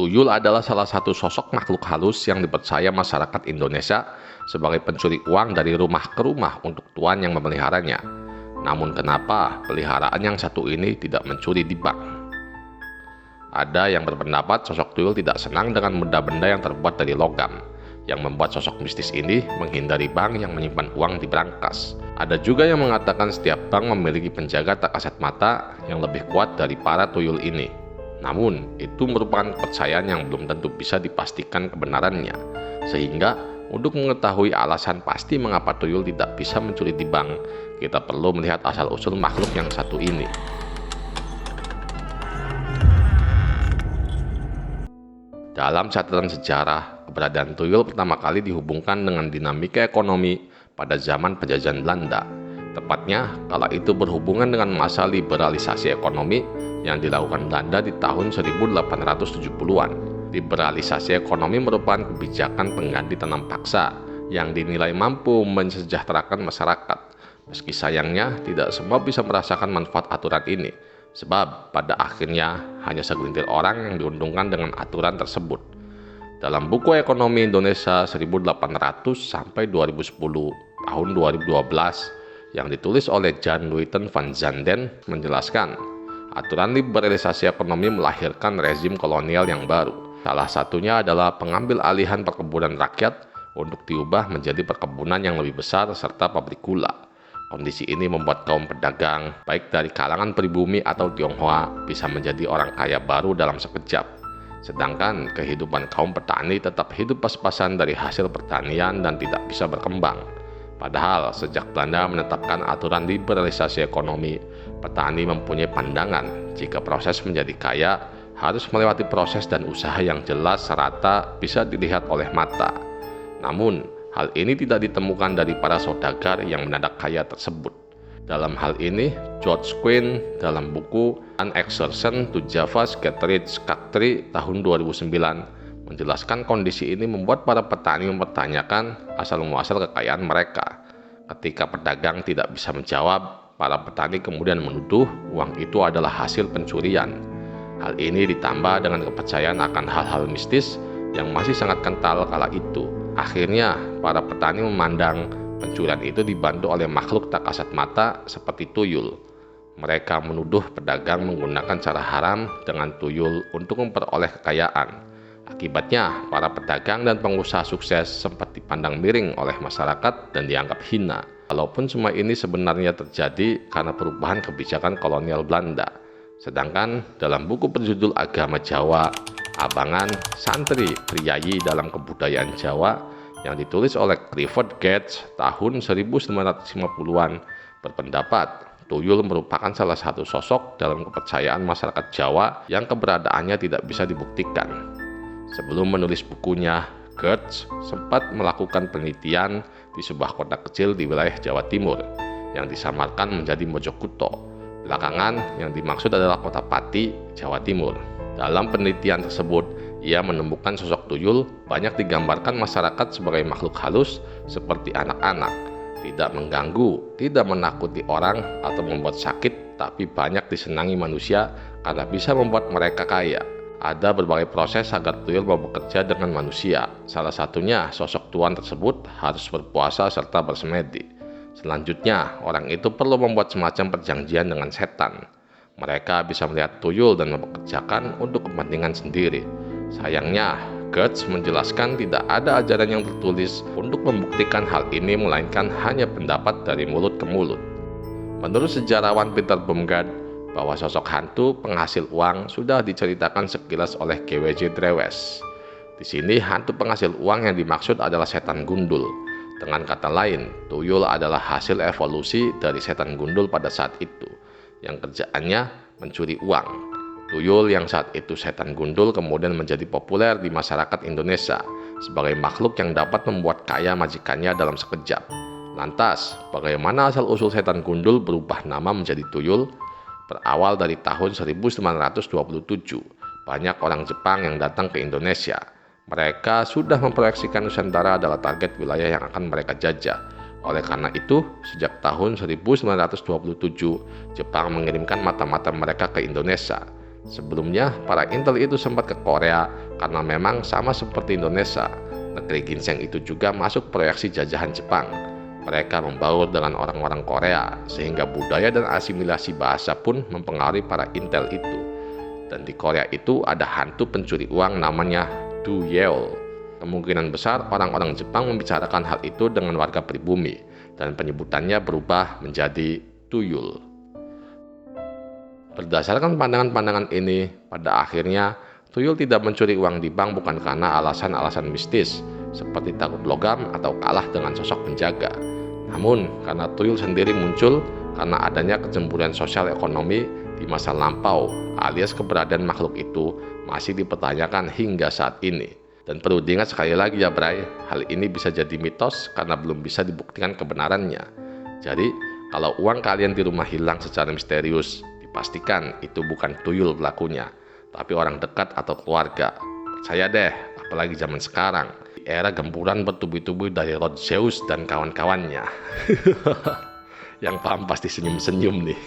Tuyul adalah salah satu sosok makhluk halus yang dipercaya masyarakat Indonesia sebagai pencuri uang dari rumah ke rumah untuk tuan yang memeliharanya. Namun kenapa peliharaan yang satu ini tidak mencuri di bank? Ada yang berpendapat sosok tuyul tidak senang dengan benda-benda yang terbuat dari logam, yang membuat sosok mistis ini menghindari bank yang menyimpan uang di brankas. Ada juga yang mengatakan setiap bank memiliki penjaga tak kasat mata yang lebih kuat dari para tuyul ini. Namun, itu merupakan kepercayaan yang belum tentu bisa dipastikan kebenarannya. Sehingga, untuk mengetahui alasan pasti mengapa tuyul tidak bisa mencuri di bank, kita perlu melihat asal-usul makhluk yang satu ini. Dalam catatan sejarah, keberadaan tuyul pertama kali dihubungkan dengan dinamika ekonomi pada zaman penjajahan Belanda. Tepatnya, kala itu berhubungan dengan masa liberalisasi ekonomi yang dilakukan Belanda di tahun 1870-an. Liberalisasi ekonomi merupakan kebijakan pengganti tanam paksa yang dinilai mampu mensejahterakan masyarakat. Meski sayangnya tidak semua bisa merasakan manfaat aturan ini, sebab pada akhirnya hanya segelintir orang yang diuntungkan dengan aturan tersebut. Dalam buku Ekonomi Indonesia 1800 sampai 2010 tahun 2012 yang ditulis oleh Jan Luiten van Zanden menjelaskan, aturan liberalisasi ekonomi melahirkan rezim kolonial yang baru. Salah satunya adalah pengambil alihan perkebunan rakyat untuk diubah menjadi perkebunan yang lebih besar serta pabrik gula. Kondisi ini membuat kaum pedagang, baik dari kalangan pribumi atau Tionghoa, bisa menjadi orang kaya baru dalam sekejap. Sedangkan kehidupan kaum petani tetap hidup pas-pasan dari hasil pertanian dan tidak bisa berkembang. Padahal sejak Belanda menetapkan aturan liberalisasi ekonomi, petani mempunyai pandangan jika proses menjadi kaya harus melewati proses dan usaha yang jelas serata bisa dilihat oleh mata. Namun, hal ini tidak ditemukan dari para saudagar yang mendadak kaya tersebut. Dalam hal ini, George Quinn dalam buku An Excursion to Java's Get Rich Country tahun 2009 menjelaskan kondisi ini membuat para petani mempertanyakan asal-muasal kekayaan mereka. Ketika pedagang tidak bisa menjawab, para petani kemudian menuduh uang itu adalah hasil pencurian. Hal ini ditambah dengan kepercayaan akan hal-hal mistis yang masih sangat kental kala itu. Akhirnya, para petani memandang pencurian itu dibantu oleh makhluk tak kasat mata seperti tuyul. Mereka menuduh pedagang menggunakan cara haram dengan tuyul untuk memperoleh kekayaan. Akibatnya, para pedagang dan pengusaha sukses sempat dipandang miring oleh masyarakat dan dianggap hina. Walaupun semua ini sebenarnya terjadi karena perubahan kebijakan kolonial Belanda. Sedangkan dalam buku berjudul Agama Jawa, Abangan, Santri, Priyayi dalam Kebudayaan Jawa yang ditulis oleh Clifford Geertz tahun 1950-an berpendapat tuyul merupakan salah satu sosok dalam kepercayaan masyarakat Jawa yang keberadaannya tidak bisa dibuktikan. Sebelum menulis bukunya, Geertz sempat melakukan penelitian di sebuah kota kecil di wilayah Jawa Timur yang disamarkan menjadi Mojokuto. Belakangan yang dimaksud adalah kota Pati, Jawa Timur. Dalam penelitian tersebut, ia menemukan sosok tuyul banyak digambarkan masyarakat sebagai makhluk halus seperti anak-anak, tidak mengganggu, tidak menakuti orang atau membuat sakit, tapi banyak disenangi manusia karena bisa membuat mereka kaya. Ada berbagai proses agar tuyul mau bekerja dengan manusia. Salah satunya, sosok tuan tersebut harus berpuasa serta bersemedi. Selanjutnya, orang itu perlu membuat semacam perjanjian dengan setan. Mereka bisa melihat tuyul dan mempekerjakan untuk kepentingan sendiri. Sayangnya, Geertz menjelaskan tidak ada ajaran yang tertulis untuk membuktikan hal ini, melainkan hanya pendapat dari mulut ke mulut. Menurut sejarawan Peter Baumgart, bahwa sosok hantu penghasil uang sudah diceritakan sekilas oleh G.W.J. Drewes. Di sini hantu penghasil uang yang dimaksud adalah setan gundul. Dengan kata lain, tuyul adalah hasil evolusi dari setan gundul pada saat itu, yang kerjaannya mencuri uang. Tuyul yang saat itu setan gundul kemudian menjadi populer di masyarakat Indonesia sebagai makhluk yang dapat membuat kaya majikannya dalam sekejap. Lantas, bagaimana asal-usul setan gundul berubah nama menjadi tuyul? Berawal dari tahun 1927, banyak orang Jepang yang datang ke Indonesia. Mereka sudah memproyeksikan Nusantara adalah target wilayah yang akan mereka jajah. Oleh karena itu, sejak tahun 1927, Jepang mengirimkan mata-mata mereka ke Indonesia. Sebelumnya, para intel itu sempat ke Korea, karena memang sama seperti Indonesia, negeri ginseng itu juga masuk proyeksi jajahan Jepang. Mereka membaur dengan orang-orang Korea, sehingga budaya dan asimilasi bahasa pun mempengaruhi para intel itu. Dan di Korea itu ada hantu pencuri uang namanya Duyeo. Kemungkinan besar orang-orang Jepang membicarakan hal itu dengan warga pribumi, dan penyebutannya berubah menjadi tuyul. Berdasarkan pandangan-pandangan ini, pada akhirnya tuyul tidak mencuri uang di bank bukan karena alasan-alasan mistis, seperti takut logam atau kalah dengan sosok penjaga. Namun, karena tuyul sendiri muncul karena adanya kecemburuan sosial ekonomi di masa lampau, alias keberadaan makhluk itu masih dipertanyakan hingga saat ini. Dan perlu diingat sekali lagi ya Bray, hal ini bisa jadi mitos karena belum bisa dibuktikan kebenarannya. Jadi, kalau uang kalian di rumah hilang secara misterius, dipastikan itu bukan tuyul pelakunya, tapi orang dekat atau keluarga. Percaya deh, apalagi zaman sekarang, di era gempuran bertubi-tubi dari Lord Zeus dan kawan-kawannya. Yang paham pasti senyum-senyum nih.